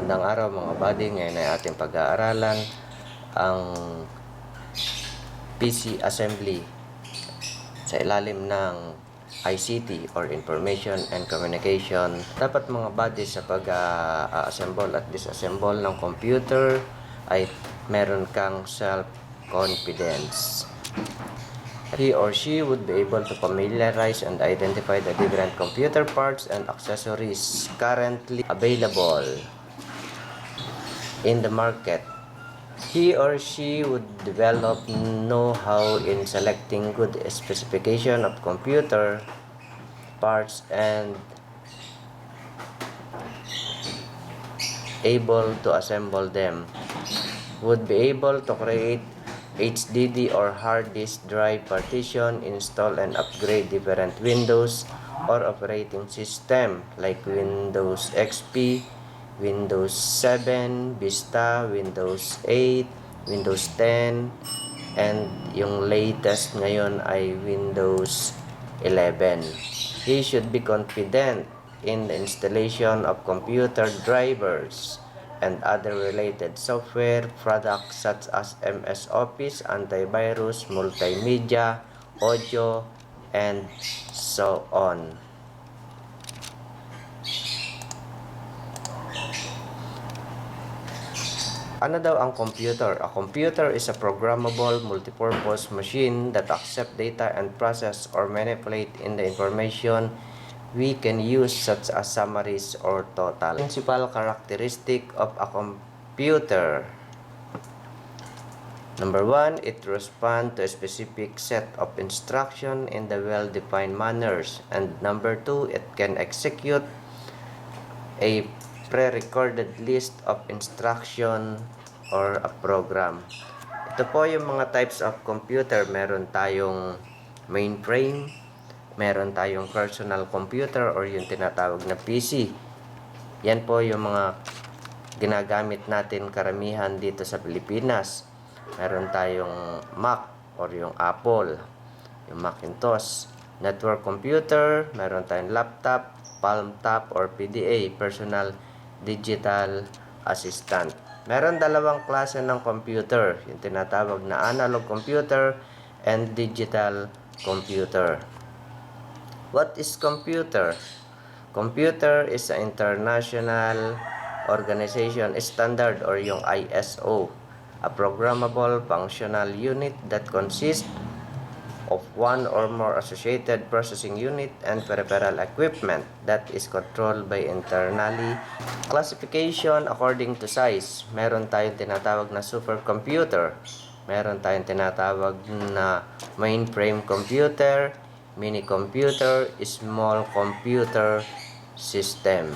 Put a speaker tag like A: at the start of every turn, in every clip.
A: Magandang araw mga buddy, ngayon ay ating pag-aaralan ang PC assembly sa ilalim ng ICT or Information and Communication. Dapat mga buddy sa pag-assemble at disassemble ng computer ay meron kang self-confidence. He or she would be able to familiarize and identify the different computer parts and accessories currently available in the market. He or she would develop know-how in selecting good specification of computer parts and able to assemble them. Would be able to create HDD or hard disk drive partition, install and upgrade different Windows or operating system like Windows XP, Windows 7, Vista, Windows 8, Windows 10, and yung latest ngayon ay Windows 11. He should be confident in the installation of computer drivers and other related software products such as MS Office, antivirus, multimedia, audio, and so on. Ano daw ang computer? A computer is a programmable multipurpose machine that accepts data and process or manipulate in the information we can use such as summaries or total. Principal characteristic of a computer. Number 1, it responds to a specific set of instruction in the well-defined manners. And number 2, it can execute a pre-recorded list of instruction or a program. Ito po yung mga types of computer. Meron tayong mainframe, meron tayong personal computer or yung tinatawag na PC. Yan po yung mga ginagamit natin karamihan dito sa Pilipinas. Meron tayong Mac or yung Apple, yung Macintosh. Network computer, meron tayong laptop, palm top or PDA, personal digital assistant. Meron dalawang klase ng computer, yung tinatawag na analog computer and digital computer. What is computer? Computer is an international organization standard or yung ISO, a programmable functional unit that consists of one or more associated processing unit and peripheral equipment that is controlled by internally. Classification according to size. Meron tayong tinatawag na supercomputer. Meron tayong tinatawag na mainframe computer, mini computer, small computer system.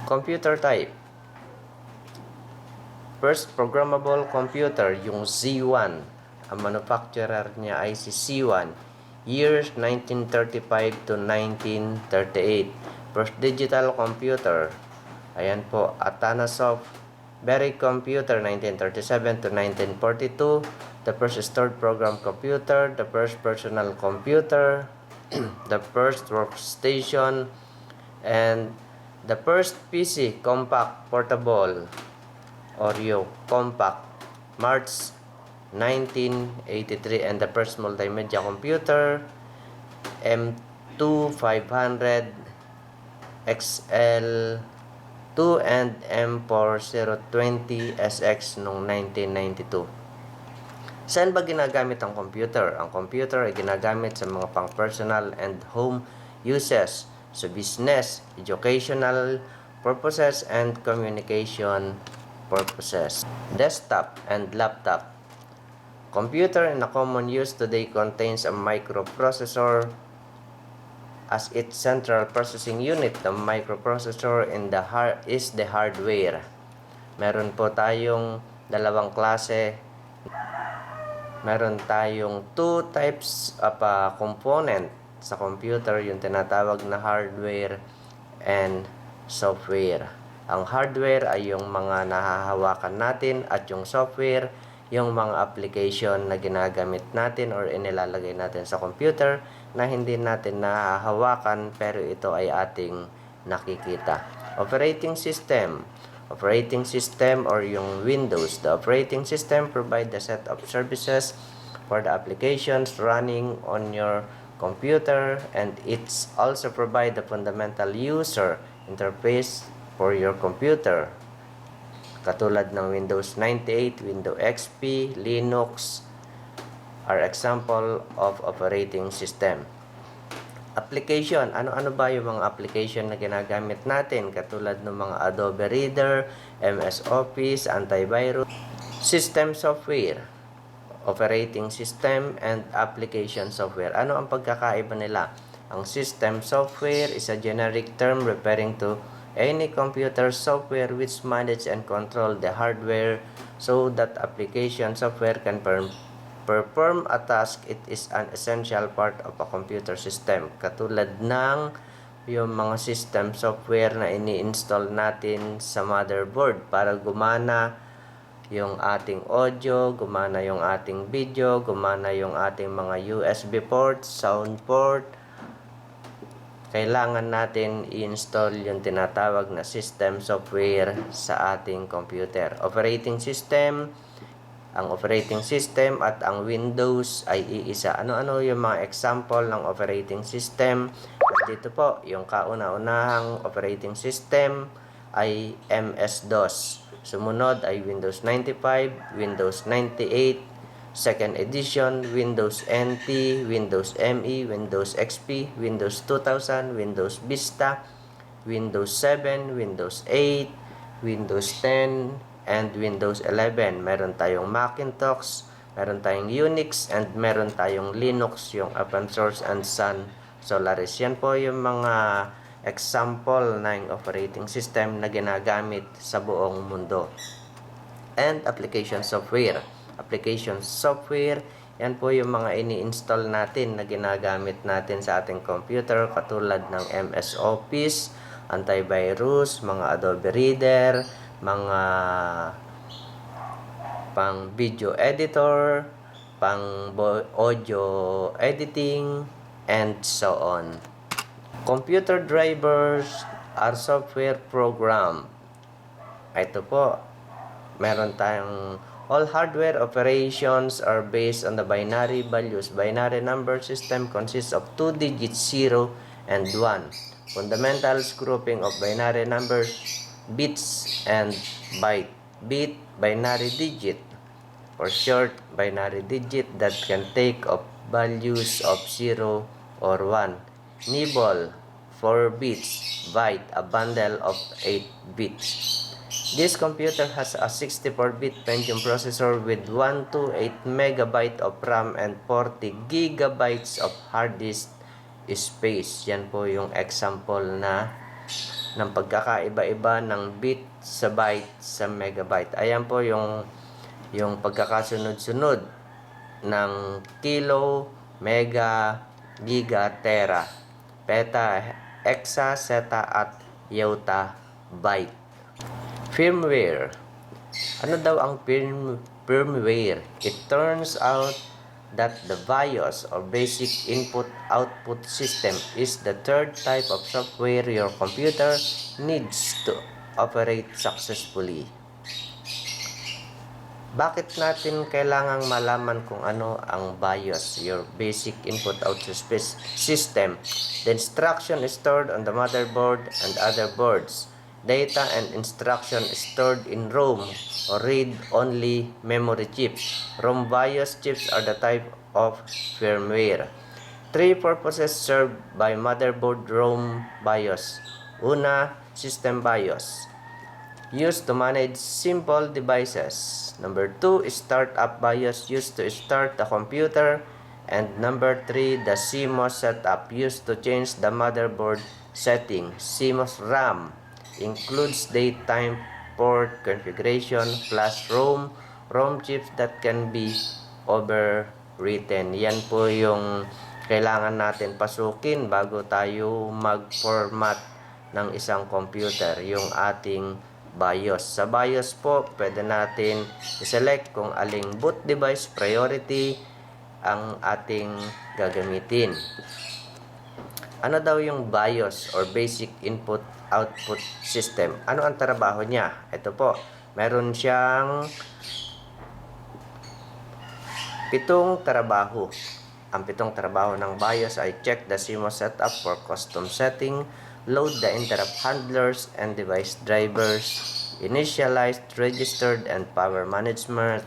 A: Computer type. First programmable computer, yung Z1. Ang manufacturer niya ay si C1. Years 1935 to 1938. First digital computer. Ayan po, Atanasoft Berry Computer, 1937 to 1942. The first stored program computer, the first personal computer, the first workstation, and the first PC, compact, portable, or yung compact, March 1983. And the first multimedia computer, M2500 XL2 and M4020 SX noong 1992. Saan ba ginagamit ang computer? Ang computer ay ginagamit sa mga pang-personal and home uses, sa business, educational purposes, and communication purposes. Desktop and laptop. Computer in a common use today contains a microprocessor as its central processing unit. The microprocessor is the hardware. Meron po tayong dalawang klase. Meron tayong two types of component sa computer, yung tinatawag na hardware and software. Ang hardware ay yung mga nahahawakan natin at yung software, yung mga application na ginagamit natin or inilalagay natin sa computer na hindi natin nahahawakan pero ito ay ating nakikita. Operating system. Operating system or yung Windows. The operating system provide the set of services for the applications running on your computer, and it's also provide the fundamental user interface for your computer. Katulad ng Windows 98, Windows XP, Linux are example of operating system. Application, ano-ano ba yung mga application na ginagamit natin? Katulad ng mga Adobe Reader, MS Office, antivirus, system software, operating system, and application software. Ano ang pagkakaiba nila? Ang system software is a generic term referring to any computer software which manage and control the hardware so that application software can perform a task. It is an essential part of a computer system. Katulad ng yung mga system software na ini-install natin sa motherboard para gumana yung ating audio, gumana yung ating video, gumana yung ating mga USB port, sound port. Kailangan natin i-install yung tinatawag na system software sa ating computer. Operating system, ang operating system at ang Windows ay iisa. Ano-ano yung mga example ng operating system? At dito po, yung kauna-unahang operating system ay MS-DOS. Sumunod ay Windows 95, Windows 98, second edition, Windows NT, Windows ME, Windows XP, Windows 2000, Windows Vista, Windows 7, Windows 8, Windows 10, and Windows 11. Meron tayong Macintosh, meron tayong Unix, and meron tayong Linux, yung open source and Sun Solaris. Yan po yung mga example ng operating system na ginagamit sa buong mundo. And application software. Application software, yan po yung mga ini-install natin na ginagamit natin sa ating computer katulad ng MS Office, antivirus, mga Adobe Reader, mga pang video editor, pang audio editing, and so on. Computer drivers are software program. Ito po, meron tayong all hardware operations are based on the binary values. Binary number system consists of 2 digits, 0 and 1. Fundamentals grouping of binary numbers, bits and byte. Bit, binary digit, for short, binary digit that can take of values of 0 or 1. Nibble, 4 bits. Byte, a bundle of 8 bits. This computer has a 64-bit Pentium processor with 128 MB of RAM and 40 GB of hard disk space. Yan po yung example na ng pagkakaiba-iba ng bit sa byte sa megabyte. Ayan po yung pagkakasunod-sunod ng kilo, mega, giga, tera, peta, exa, zeta, at iota byte. Firmware. Ano daw ang firmware? It turns out that the BIOS or basic input-output system is the third type of software your computer needs to operate successfully. Bakit natin kailangang malaman kung ano ang BIOS, your basic input-output system? The instruction is stored on the motherboard and other boards. Data and instruction is stored in ROM or read-only memory chips. ROM BIOS chips are the type of firmware. Three purposes served by motherboard ROM BIOS. Una, system BIOS, used to manage simple devices. Number 2 is startup BIOS, used to start the computer. And number 3, the CMOS setup, used to change the motherboard setting. CMOS RAM includes daytime port configuration plus ROM chips that can be overwritten. Yan po yung kailangan natin pasukin bago tayo mag-format ng isang computer, yung ating BIOS. Sa BIOS po, pwede natin i-select kung aling boot device priority ang ating gagamitin. Ano daw yung BIOS or Basic Input Output System? Ano ang trabaho niya? Ito po, meron siyang 7 trabaho. Ang 7 trabaho ng BIOS ay check the CMOS setup for custom setting, load the interrupt handlers and device drivers, initialize registered and power management,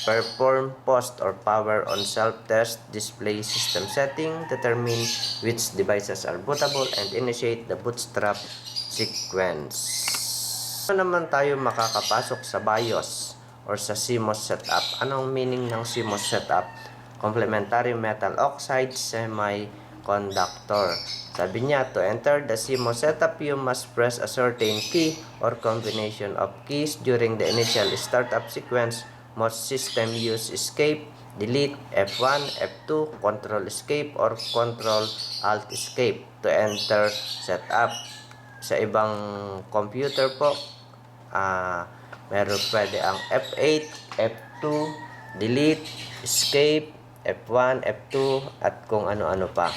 A: perform post or power on self-test, display system setting, determine which devices are bootable, and initiate the bootstrap sequence. Ano naman tayo makakapasok sa BIOS or sa CMOS setup? Anong meaning ng CMOS setup? Complementary metal oxide semiconductor. Sabi niya, to enter the CMOS setup, you must press a certain key or combination of keys during the initial startup sequence. Most system use escape, delete, F1, F2, control escape, or control alt escape to enter setup. Sa ibang computer po, meron pwede ang F8, F2, delete, escape, F1, F2, at kung ano-ano pa.